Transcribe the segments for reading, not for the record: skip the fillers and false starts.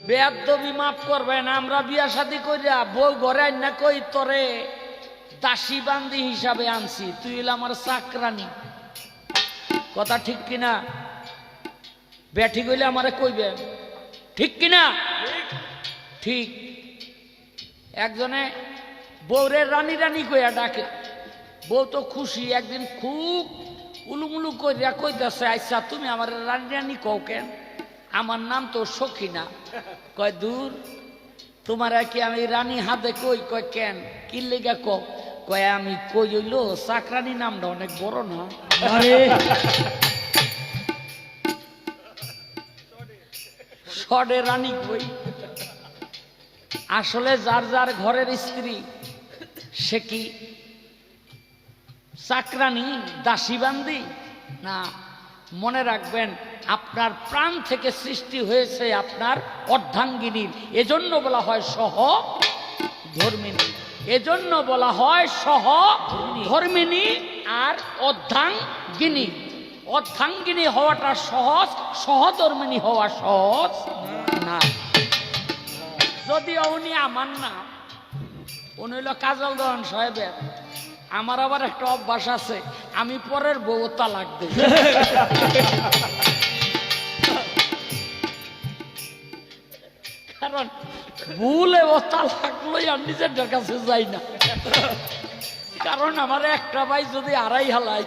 বেয়াদবি মাফ করবেন, আমরা বিয়া শাদী কইরা বউ ঘরে আইনা কই তোরে দাসী বান্দি হিসাবে আনছি, তুই হইল আমার চাকরানি। কথা ঠিক কিনা? ব্যাঠি কইলে আমারে কইবেন, ঠিক কিনা? ঠিক। একজনে বউরে রানী রানী কইয়া ডাকে, বউ তো খুশি। একদিন খুব উলুমুলু কইরা কইতাছে, আচ্ছা তুমি আমার রানী রানী কও কেন? আমার নাম তো সখিনা। কয় দূর, তোমার কি আমি রানী হাতে কই? কয় কেন, কি লেগা কও? কয় আমি কই হইল চাকরানি নামটা অনেক বড় না। সডে রানী কই। আসলে যার যার ঘরের স্ত্রী সে কি চাকরানি দাসী বান্দি না? মনে রাখবেন, আপনার প্রাণ থেকে সৃষ্টি হয়েছে আপনার অর্ধাঙ্গিনীর, এজন্য বলা হয় সহ ধর্মিনী। এজন্য বলা হয় সহ ধর্মিনী আর অর্ধাঙ্গিনী। অর্ধাঙ্গিনী হওয়াটা সহজ, সহধর্মিনী হওয়া সহজ না। যদিও উনি আমার না, উনি হইল কাজল দহন সাহেবের। আমার আবার একটা অভ্যাস আছে, আমি পরের বউ তালাক দেই। কারণ ভুলে ও তালাক লই আমি নিজের কাছে যাই না। কারণ আমার একটা ভাই যদি আড়াই হালাই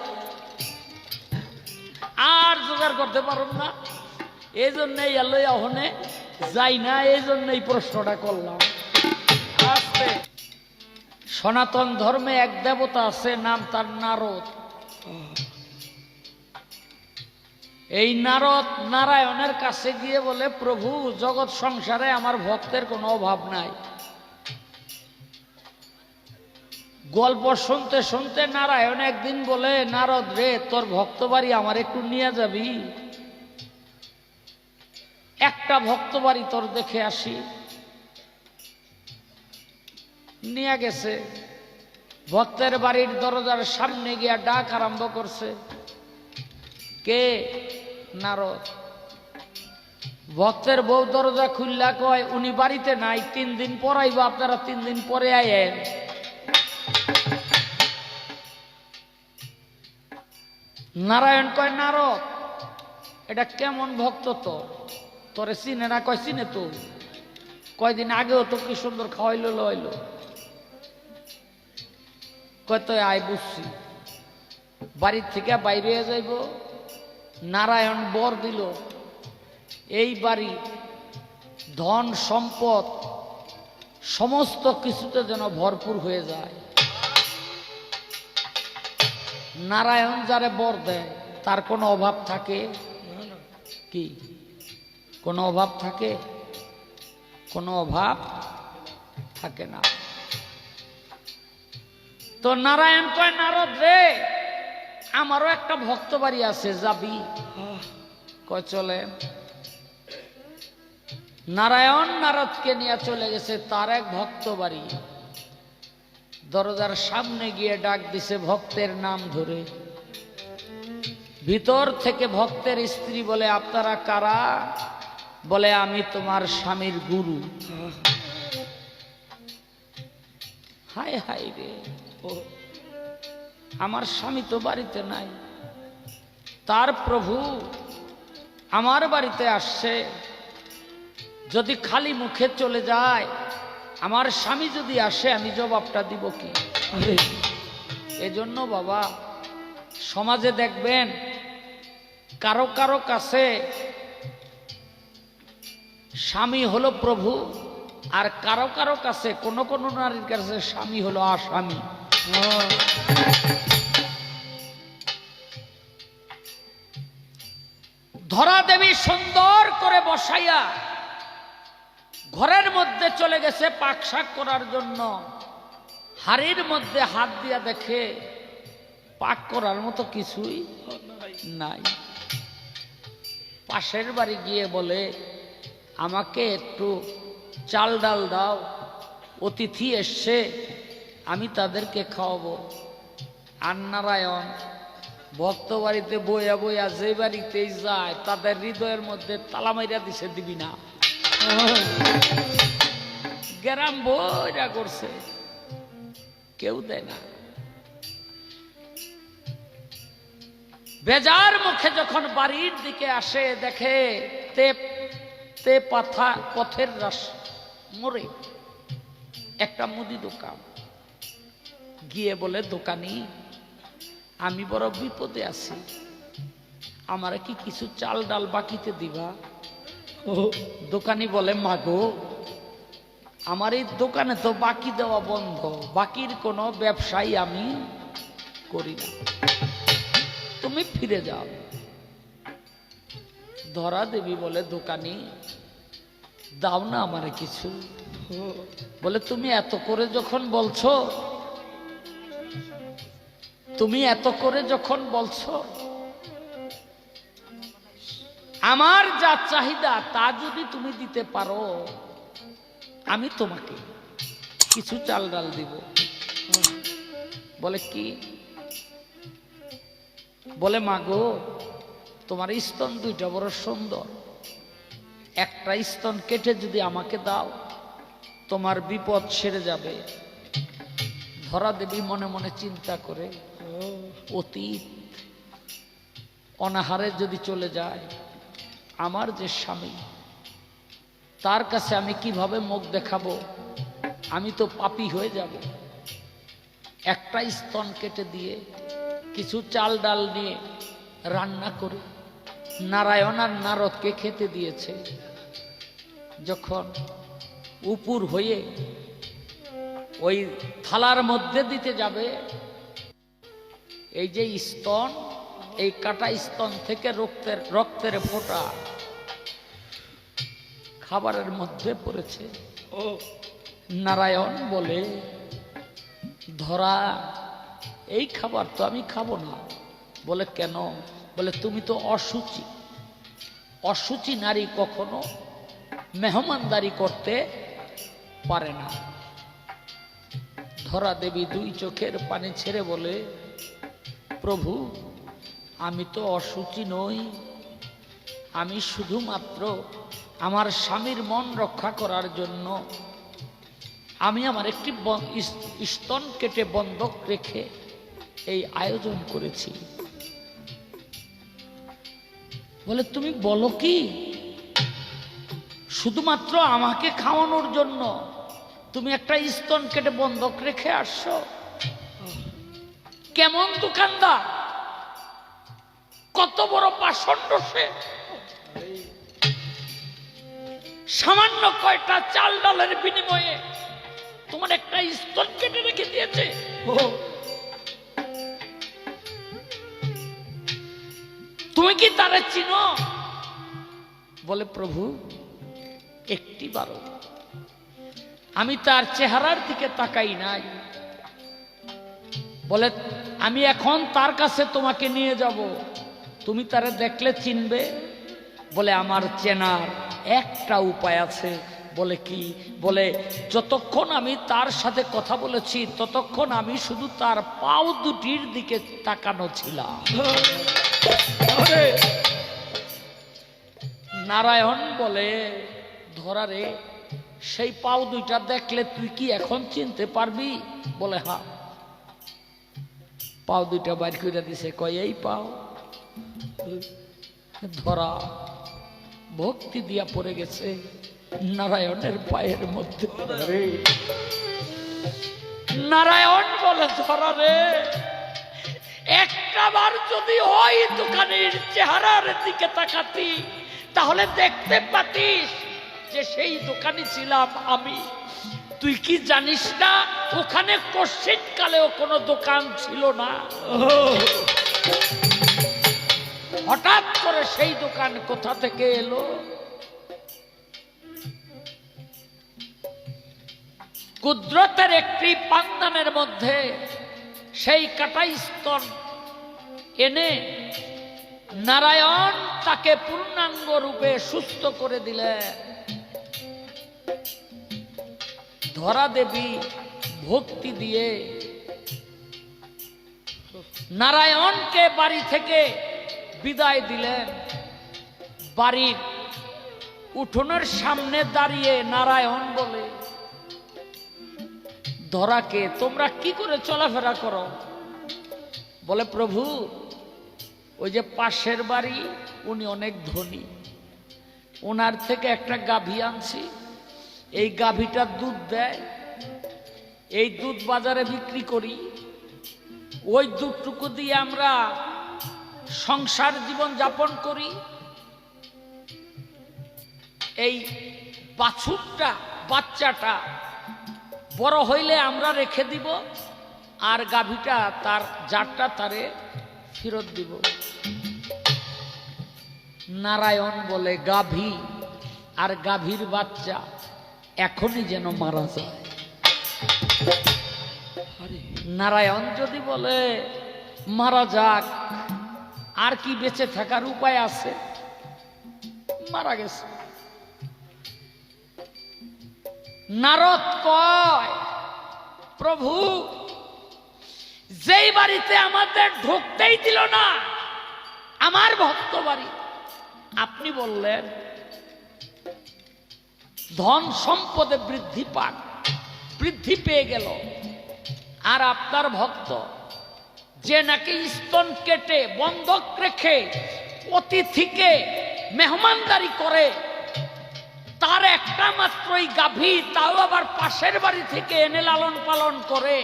আর জোগাড় করতে পারব না, এই জন্যই এলো ওখানে যাই না। এই জন্যই প্রশ্নটা করলাম। সনাতন ধর্মে এক দেবতা আছে, নাম তার নারদ। এই নারদ নারায়ণের কাছে গিয়ে বলে, প্রভু জগৎ সংসারে আমার ভক্তের কোনো অভাব নাই। গল্প শুনতে শুনতে নারায়ণ একদিন বলে, নারদ রে, তোর ভক্ত বাড়ি আমার একটু নিয়ে যাবি? একটা ভক্ত বাড়ি তোর দেখে আসি। নিয়ে গেছে। ভক্তের বাড়ির দরজার সামনে গিয়া ডাক আরম্ভ করছে। কে? নারদ। ভক্তের বউ দরজা খুললা, কয় উনি বাড়িতে নাই, 3 দিন পর আইব, আপনারা 3 দিন পরে আইয়েন। নারায়ণ কয়, নারদ এটা কেমন ভক্ত তো, তোরে চিনে না? কয় চিনে তো, কয়দিন আগেও তো কি সুন্দর খাওয়াইলো লইলো। কয় তো আয় বুঝছি। বাড়ির থেকে বাইরে যাইব। নারায়ণ বর দিল, এই বাড়ি ধন সম্পদ সমস্ত কিছুতে যেন ভরপুর হয়ে যায়। নারায়ণ যারে বর দেয় তার কোনো অভাব থাকে কি? কোনো অভাব থাকে? কোনো অভাব থাকে না। তো নারায়ণ কয়, নারদ রে, আমারও একটা ভক্ত বাড়ি আছে, যাবি? কয় চলে। নারায়ণ নারদকে নিয়ে চলে গেছে তার এক ভক্ত বাড়ি। দরজার সামনে গিয়ে ডাক দিছে ভক্তের নাম ধরে। ভিতর থেকে ভক্তের স্ত্রী বলে, আপনারা কারা? বলে, আমি তোমার স্বামীর গুরু। হায় হায় রে, আমার স্বামী তো বাড়িতে নাই। তার প্রভু আমার বাড়িতে আসছে, যদি খালি মুখে চলে যায়, আমার স্বামী যদি আসে আমি জবাবটা দিব কি? এজন্য বাবা, সমাজে দেখবেন কারো কারো কাছে স্বামী হলো প্রভু, আর কারো কারো কাছে, কোন কোন নারীর কাছে স্বামী হলো আসামি। ধরা দেবী সুন্দর করে বসাইয়া ঘরের মধ্যে চলে গেছে পাক শাক করার জন্য। হাড়ির মধ্যে হাত দিয়া দেখে পাক করার মতো কিছুই নাই। পাশের বাড়ি গিয়ে বলে, আমাকে একটু চাল ডাল দাও, অতিথি এসছে, আমি তাদেরকে খাওয়াবো। আর নারায়ণ ভক্ত বাড়িতে বইয়া বইয়া যে বাড়িতেই যায় তাদের হৃদয়ের মধ্যে তালা মাইরা দিছে, দিবি না। গ্রাম বইরা করছে, কেউ দেয় না। বেজার মুখে যখন বাড়ির দিকে আসে, দেখে তে পাথা পথের রাস মোড়ে একটা মুদি দোকান। গিয়ে বলে, দোকানি, আমি বড় বিপদে আছি, আমারে কি কিছু চাল ডাল বাকিতে দিবা? দোকানি বলে, মাগো, আমার এই দোকানে তো বাকি দেওয়া বন্ধ, বাকির কোনো ব্যবসায়ী আমি করি না, তুমি ফিরে যাও। ধরা দেবী বলে, দোকানি, দাও না আমারে কিছু। বলে, তুমি এত করে যখন বলছো, আমার যা চাহিদা তা যদি তুমি দিতে পারো, আমি তোমাকে কিছু চাল ডাল দিব। বলে, কি? বলে, মাগো, তোমার স্তন দুইটা বড় সুন্দর, একটা স্তন কেটে যদি আমাকে দাও, তোমার বিপদ সেরে যাবে। ধরা দেবী মনে মনে চিন্তা করে, অতীত অনাহারে যদি চলে যায়, আমার যে স্বামী, তার কাছে আমি কিভাবে মুখ দেখাবো? আমি তো পাপী হয়ে যাব। একটা স্তন কেটে দিয়ে কিছু চাল ডাল নিয়ে রান্না করে নারায়ণ আর নারদকে খেতে দিয়েছে। যখন উপুর হয়ে ওই থালার মধ্যে দিতে যাবে, এই যে স্তন, এই কাটা স্তন থেকে রক্তের ফোঁটা খাবারের মধ্যে পড়েছে। ও নারায়ণ বলে, ধরা, এই খাবার তো আমি খাবো না। বলে, কেন? বলে, তুমি তো অসুচি, অসুচি নারী কখনো মেহমানদারি করতে পারে না। ধরা দেবী দুই চোখের পানি ছেড়ে বলে, প্রভু, আমি তো অসুচি নই, আমি শুধুমাত্র আমার স্বামীর মন রক্ষা করার জন্য আমি আমার একটি স্তন কেটে বন্ধক রেখে এই আয়োজন করেছি। বলে, তুমি বলো কি? শুধুমাত্র আমাকে খাওয়ানোর জন্য তুমি একটা স্তন কেটে বন্ধক রেখে আসছো? কেমন দোকানদার, কত বড় পাষণ্ড সে! সামান্য কয়টা চাল ডালের বিনিময়ে তোমার একটা স্তন কেটে রেখে দিয়েছে। তুমি কি তারে চিনো? বলে, প্রভু, একটিবারও আমি তার চেহারার দিকে তাকাই নাই। বলে, আমি এখন তার কাছে তোমাকে নিয়ে যাব, তুমি তারে দেখলে চিনবে? বলে, আমার চেনার একটা উপায় আছে। বলে, কি? বলে, যতক্ষণ আমি তার সাথে কথা বলেছি ততক্ষণ আমি শুধু তার পাও দুটির দিকে তাকানো ছিলাম। নারায়ণ বলে, ধরা রে, সেই পাও দুইটা দেখলে তুই কি এখন চিনতে পারবি? বলে, হ্যাঁ। পাও দুইটা বাইর করে দিছে, কয়, এই পাও। ধরা ভক্তি দিয়া পড়ে গেছে নারায়ণের পায়ের মধ্যে। নারায়ণ বলে, ধরা রে, একটা বার যদি ওই দোকানের চেহারার দিকে তাকাতি, তাহলে দেখতে পাতিস যে সেই দোকানে ছিলাম আমি। তুই কি জানিস না ওখানে কোশ্চিন কালেও কোনো দোকান ছিল না? হঠাৎ করে সেই দোকান কোথা থেকে এলো? কুদরতের একটি পান্দানের মধ্যে সেই কাটা স্তন এনে নারায়ণ তাকে পূর্ণাঙ্গ রূপে সুস্থ করে দিলেন। ধরা দেবী ভক্তি দিয়ে নারায়ণকে বাড়ি থেকে বিদায় দিলেন। বাড়ির উঠোনের সামনে দাঁড়িয়ে নারায়ণ বলে, ধরাকে তোমরা কি করে চলাফেরা করো? বলে, প্রভু ওই যে পাশের বাড়ি উনি অনেক ধনী, ওনার থেকে একটা গাভী আনছি, এই গাভীটা দুধ দেয়, এই দুধ বাজারে বিক্রি করি, ওই দুধটুকু দিয়ে আমরা সংসার জীবন যাপন করি। এই বাছুরটা বাচ্চাটা বড় হইলে আমরা রেখে দিব, আর গাভীটা তার জাতটা তারে ফেরত দিব। নারায়ণ বলে, গাভী আর গাভীর বাচ্চা এখনই যেন মারা যায়। নারায়ণ যদি বলে মারা যাক, আর কি বেঁচে থাকার উপায় আছে? মারা গেছে। নারদ কয়, প্রভু যেই বাড়িতে আমাদের ঢুকতেই দিল না, আমার ভক্ত বাড়ি, আপনি বললেন ধন সম্পদে বৃদ্ধি পাক, বৃদ্ধি পেয়ে গেল, আর আপনার ভক্ত যে নাকি স্তন কেটে বন্ধক রেখে অতিথিকে মেহমানদারি করে, তার একটা মাত্রই গাভী, তাও আবার পাশের বাড়ি থেকে এনে লালন পালন করে,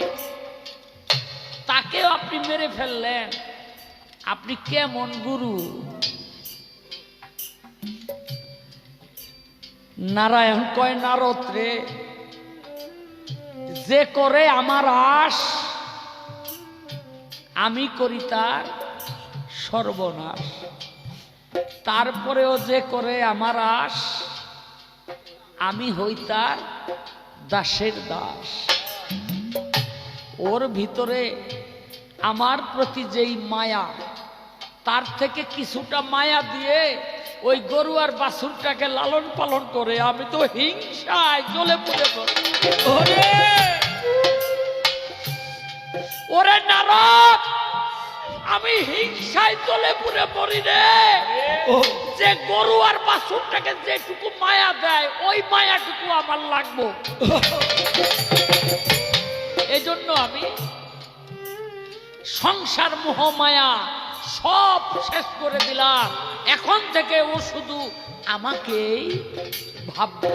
তাকেও আপনি মেরে ফেললেন। আপনি কেমন গুরু? নারায়ণ কয়, নারদ রে, যে করে আমার আশ, আমি করি তার সর্বনাশ। তারপরেও যে করে আমার আশ, আমি হই তার দাসের দাস। ওর ভিতরে আমার প্রতি যেই মায়া, তার থেকে কিছুটা মায়া দিয়ে ওই গরু আর বাছুরটাকে লালন পালন করে আমি তো হিংসায় জ্বলে পুড়ে পড়ি। ওরে নারদ, আমি হিংসায় জ্বলে পুড়ে পড়ি রে। যে গরু আর বাছুরটাকে যেটুকু মায়া দেয়, ওই মায়াটুকু আমার লাগবো। এই জন্য আমি সংসার মোহ মায়া সব শেষ করে দিলাম। এখন থেকে ও শুধু আমাকেই ভাববে।